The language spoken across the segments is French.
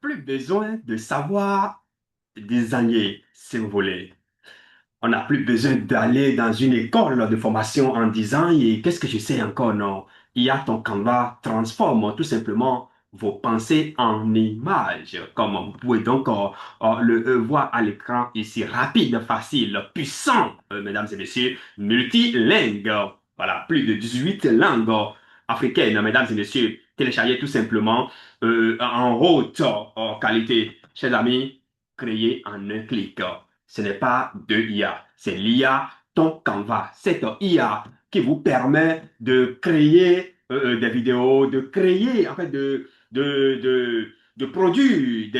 Plus besoin de savoir désigner, si vous voulez. On n'a plus besoin d'aller dans une école de formation en disant, et qu'est-ce que je sais encore, non? Il y a ton Canva transforme tout simplement vos pensées en images, comme vous pouvez donc le voir à l'écran ici, rapide, facile, puissant, mesdames et messieurs, multilingue. Voilà, plus de 18 langues africaines, mesdames et messieurs, téléchargez tout simplement en haute qualité. Chers amis, créez en un clic. Ce n'est pas de IA, c'est l'IA, ton Canva. C'est IA qui vous permet de créer des vidéos, de créer, en fait, de produire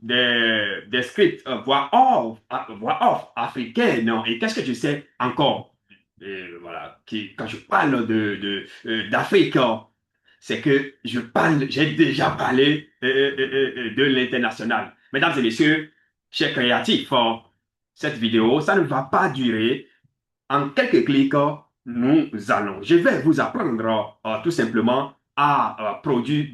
des scripts voix off africaines. Et qu'est-ce que je sais encore? Voilà, quand je parle d'Afrique, c'est que j'ai déjà parlé de l'international. Mesdames et messieurs, chers créatifs, cette vidéo, ça ne va pas durer. En quelques clics, je vais vous apprendre tout simplement à produire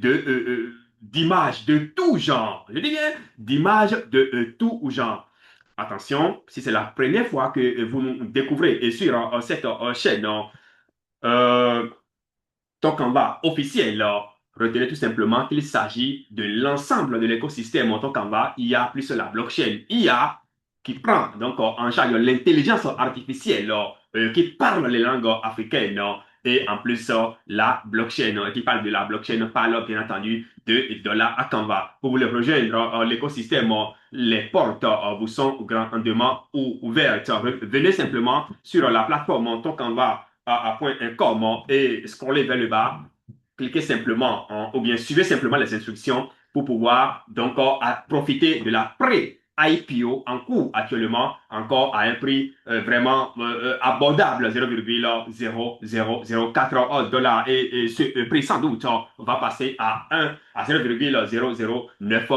d'images de tout genre. Je dis bien d'images de tout genre. Attention, si c'est la première fois que vous nous découvrez et sur cette chaîne, euh, Tokanva officiel, retenez tout simplement qu'il s'agit de l'ensemble de l'écosystème Tokanva IA plus la blockchain IA qui prend donc en charge l'intelligence artificielle qui parle les langues africaines et en plus la blockchain qui parle de la blockchain parle bien entendu de la Canva. Pour vous le rejoindre l'écosystème, les portes vous sont grandement ouvertes. Venez simplement sur la plateforme Tokanva à point.com et scrollez vers le bas, cliquez simplement ou bien suivez simplement les instructions pour pouvoir donc profiter de la pré-IPO en cours actuellement, encore à un prix vraiment abordable, 0,0004 dollars. Et ce prix sans doute va passer à 0,009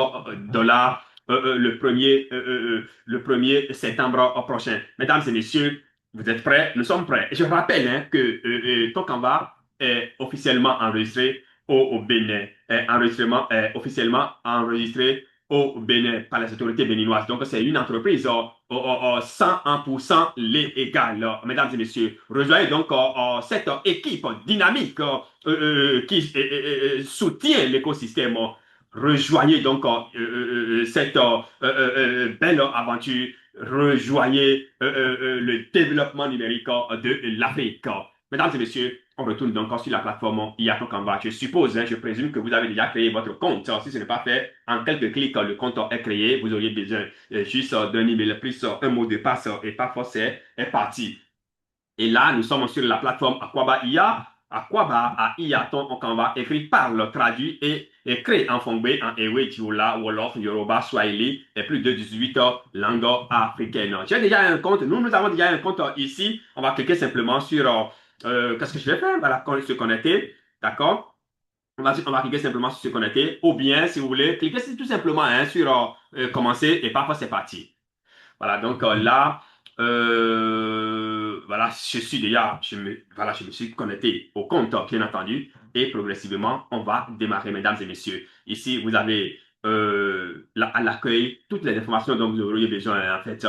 dollars le 1er septembre prochain. Mesdames et messieurs, vous êtes prêts? Nous sommes prêts. Je rappelle hein, que Tokanva est officiellement enregistré au Bénin. Enregistrement est officiellement enregistré au Bénin par les autorités béninoises. Donc, c'est une entreprise 100% légale. Mesdames et messieurs, rejoignez donc cette équipe dynamique qui soutient l'écosystème. Rejoignez donc cette belle aventure. Rejoignez le développement numérique de l'Afrique. Mesdames et messieurs, on retourne donc sur la plateforme Yato Canva. Je suppose, hein, je présume que vous avez déjà créé votre compte. Si ce n'est pas fait, en quelques clics, le compte est créé. Vous auriez besoin juste d'un email plus un mot de passe et parfois c'est parti. Et là, nous sommes sur la plateforme Aquaba IA. Aquaba à Iaton Canva, écrit, parle, traduit et écrit en Fongbe, en Ewe, Tioula, Wolof, Yoruba, Swahili et plus de 18 langues africaines. J'ai déjà un compte, nous avons déjà un compte ici. On va cliquer simplement sur qu'est-ce que je vais faire? Voilà, se connecter. D'accord? On va cliquer simplement sur se connecter. Ou bien, si vous voulez, cliquez tout simplement hein, sur commencer et parfois c'est parti. Voilà, donc là, voilà, je me suis connecté au compte, bien entendu, et progressivement, on va démarrer, mesdames et messieurs. Ici, vous avez à l'accueil toutes les informations dont vous auriez besoin, hein, en fait,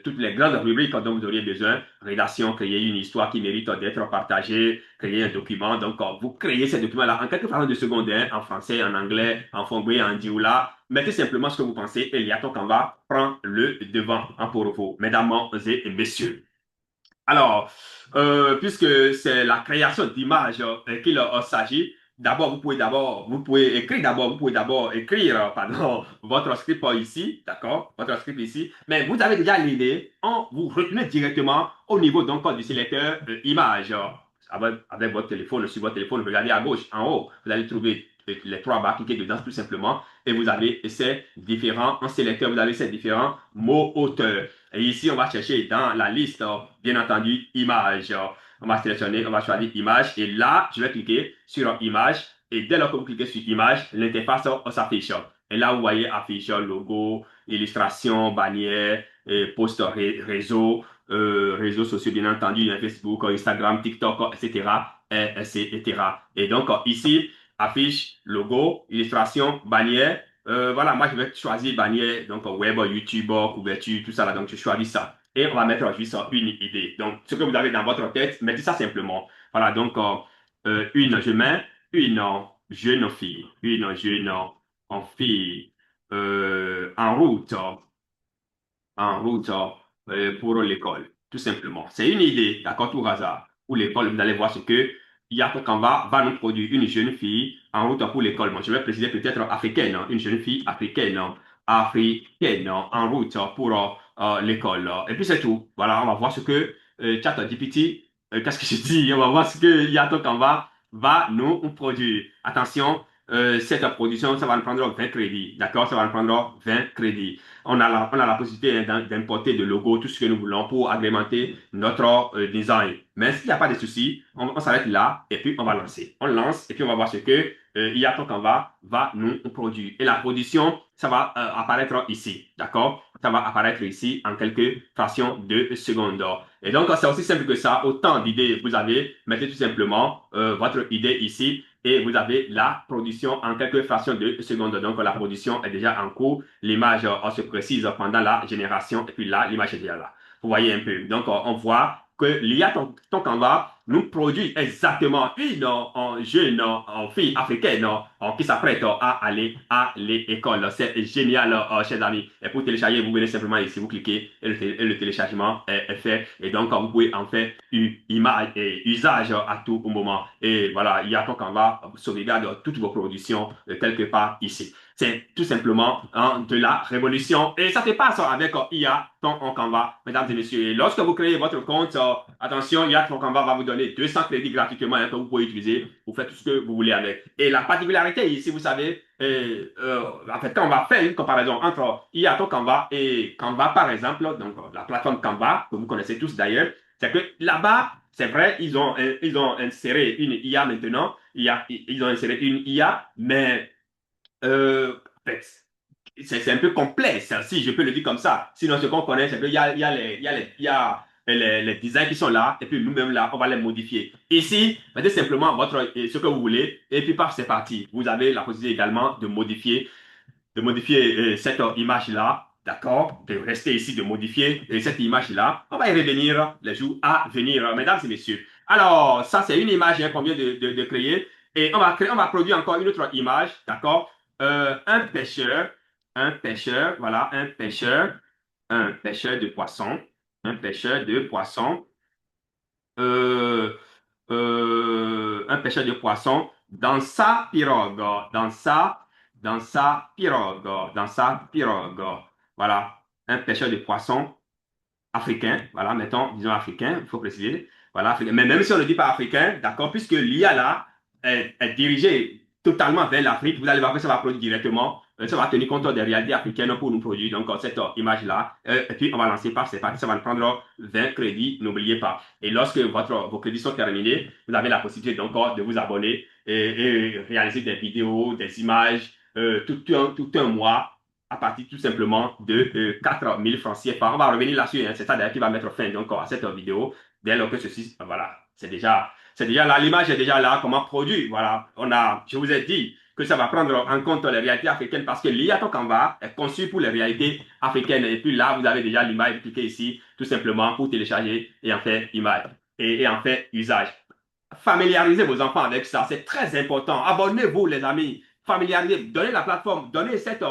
toutes les grandes rubriques dont vous auriez besoin. Rédaction, créer une histoire qui mérite d'être partagée, créer un document. Donc, vous créez ces documents-là en quelques fractions de seconde, hein, en français, en anglais, en fongbe, en dioula. Mettez simplement ce que vous pensez et Liaton Canva prend le devant pour vous, mesdames et messieurs. Alors, puisque c'est la création d'images qu'il s'agit, vous pouvez d'abord écrire, pardon, votre script ici, d'accord, votre script ici, mais vous avez déjà l'idée, vous retenez directement au niveau donc du sélecteur image. Avec votre téléphone, sur votre téléphone, regardez à gauche, en haut, vous allez trouver les trois barres, cliquez dedans tout simplement, et vous avez ces différents, en sélecteur, vous avez ces différents mots auteurs. Et ici, on va chercher dans la liste, bien entendu, image. On va sélectionner, on va choisir image. Et là, je vais cliquer sur image. Et dès lors que vous cliquez sur image, l'interface s'affiche. Et là, vous voyez affiche, logo, illustration, bannière, post réseau, réseaux sociaux, bien entendu, Facebook, Instagram, TikTok, etc. etc. Et donc, ici, affiche, logo, illustration, bannière. Voilà, moi je vais choisir bannière, donc web, YouTube, couverture, tout ça là. Donc je choisis ça. Et on va mettre juste une idée. Donc ce que vous avez dans votre tête, mettez ça simplement. Voilà, donc je mets une jeune fille, une jeune fille en route pour l'école, tout simplement. C'est une idée, d'accord, tout hasard. Pour l'école, vous allez voir ce que Yato Canva va nous produire une jeune fille en route pour l'école. Bon, je vais préciser peut-être africaine, hein, une jeune fille africaine, hein, africaine en route pour l'école. Et puis c'est tout. Voilà, on va voir ce que ChatGPT, qu'est-ce que je dis? On va voir ce que Yato Canva va nous produire. Attention, cette production, ça va nous prendre 20 crédits, d'accord? Ça va nous prendre 20 crédits. On a la possibilité hein, d'importer des logos, tout ce que nous voulons pour agrémenter notre design. Mais s'il n'y a pas de souci, on s'arrête là et puis on va lancer. On lance et puis on va voir ce que IA Canva va nous produire. Et la production, ça va apparaître ici, d'accord? Ça va apparaître ici en quelques fractions de secondes. Et donc, c'est aussi simple que ça. Autant d'idées vous avez, mettez tout simplement votre idée ici et vous avez la production en quelques fractions de secondes. Donc, la production est déjà en cours. L'image se précise pendant la génération et puis là, l'image est déjà là. Vous voyez un peu. Donc, on voit que l'IA, ton Canva, nous produit exactement une jeune fille africaine qui s'apprête à aller à l'école. C'est génial, chers amis. Et pour télécharger, vous venez simplement ici, vous cliquez et le téléchargement est fait. Et donc, vous pouvez en faire image et usage à tout moment. Et voilà, l'IA ton Canva sauvegarde toutes vos productions quelque part ici. C'est tout simplement hein, de la révolution. Et ça se passe avec IA, ton Canva, mesdames et messieurs. Et lorsque vous créez votre compte, attention, IA, ton Canva va vous donner 200 crédits gratuitement hein, que vous pouvez utiliser pour faire tout ce que vous voulez avec. Et la particularité ici, vous savez, en fait, quand on va faire une comparaison entre IA, ton Canva et Canva, par exemple, donc la plateforme Canva, que vous connaissez tous d'ailleurs, c'est que là-bas, c'est vrai, ils ont inséré une IA maintenant, ils ont inséré une IA, mais en fait, c'est un peu complexe, hein, si je peux le dire comme ça. Sinon, ce qu'on connaît, c'est qu'il y a les designs qui sont là, et puis nous-mêmes là, on va les modifier. Ici, mettez simplement ce que vous voulez, et puis paf, c'est parti. Vous avez la possibilité également de modifier cette image-là, d'accord? De rester ici, de modifier cette image-là. On va y revenir les jours à venir, mesdames et messieurs. Alors, ça, c'est une image hein, qu'on vient de créer. Et on va produire encore une autre image, d'accord? Un pêcheur, voilà, un pêcheur de poisson, un pêcheur de poisson, euh, un pêcheur de poisson dans sa pirogue, dans sa pirogue. Voilà, un pêcheur de poisson africain, voilà, mettons, disons africain, il faut préciser, voilà, africain. Mais même si on ne dit pas africain, d'accord, puisque l'IA là est dirigée totalement vers l'Afrique, vous allez voir que ça va produire directement, ça va tenir compte des réalités africaines pour nous produire donc cette image-là. Et puis on va lancer par c'est parti, ça va nous prendre 20 crédits, n'oubliez pas. Et lorsque vos crédits sont terminés, vous avez la possibilité donc de vous abonner et réaliser des vidéos, des images, tout un mois à partir tout simplement de 4 000 francs CFA. On va revenir là-dessus, hein, c'est ça d'ailleurs qui va mettre fin donc à cette vidéo. Dès lors que ceci, voilà, c'est déjà là, l'image est déjà là, comment produire, voilà. Je vous ai dit que ça va prendre en compte les réalités africaines parce que l'IA Canva est conçu pour les réalités africaines. Et puis là, vous avez déjà l'image, cliquez ici, tout simplement pour télécharger et en faire image et en faire usage. Familiarisez vos enfants avec ça, c'est très important. Abonnez-vous, les amis. Familiarisez, donnez la plateforme, donnez cette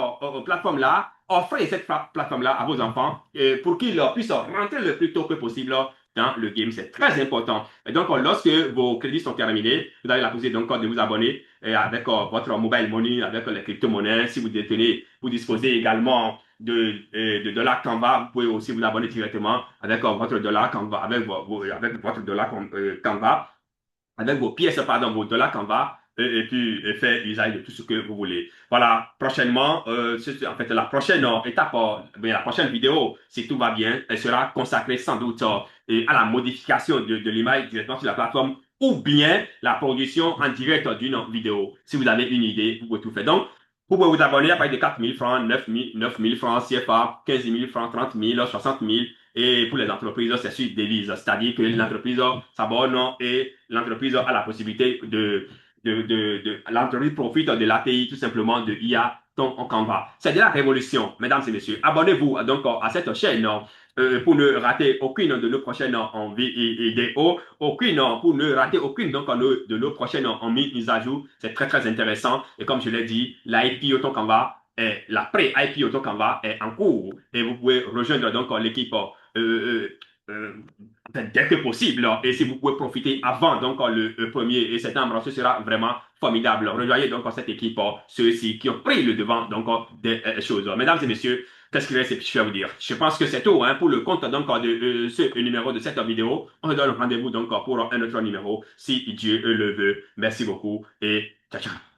plateforme-là, offrez cette plateforme-là à vos enfants pour qu'ils puissent rentrer le plus tôt que possible dans le game. C'est très important. Et donc, lorsque vos crédits sont terminés, vous avez la possibilité donc de vous abonner avec votre mobile money, avec les crypto-monnaies. Si vous disposez également de dollars Canva, vous pouvez aussi vous abonner directement avec votre dollar Canva, avec votre dollar Canva avec vos pièces, pardon, vos dollars Canva, et puis faire usage de tout ce que vous voulez. Voilà, prochainement, en fait, la prochaine étape, la prochaine vidéo, si tout va bien, elle sera consacrée sans doute à la modification de l'image directement sur la plateforme ou bien la production en direct d'une vidéo. Si vous avez une idée, vous pouvez tout faire. Donc, vous pouvez vous abonner à partir de 4 000 francs, 9 000 francs CFA, 15 000 francs, 30 000, 60 000. Et pour les entreprises, c'est sur devise, c'est-à-dire que l'entreprise s'abonne et l'entreprise a la possibilité l'entreprise profite de l'API tout simplement de IA donc Canva. C'est de la révolution, mesdames et messieurs. Abonnez-vous donc à cette chaîne pour ne rater aucune de nos prochaines en vidéo, aucune pour ne rater aucune donc de nos prochaines en mise à jour. C'est très très intéressant et comme je l'ai dit, l'IP Auto Canva la pré-IP Auto Canva est en cours et vous pouvez rejoindre donc l'équipe euh, dès que possible. Et si vous pouvez profiter avant donc le 1er septembre, ce sera vraiment formidable. Rejoignez donc cette équipe, ceux-ci qui ont pris le devant donc des choses. Mesdames et messieurs, qu'est-ce que je vais vous dire? Je pense que c'est tout hein, pour le compte donc de ce numéro de cette vidéo. On se donne rendez-vous donc pour un autre numéro si Dieu le veut. Merci beaucoup et ciao ciao.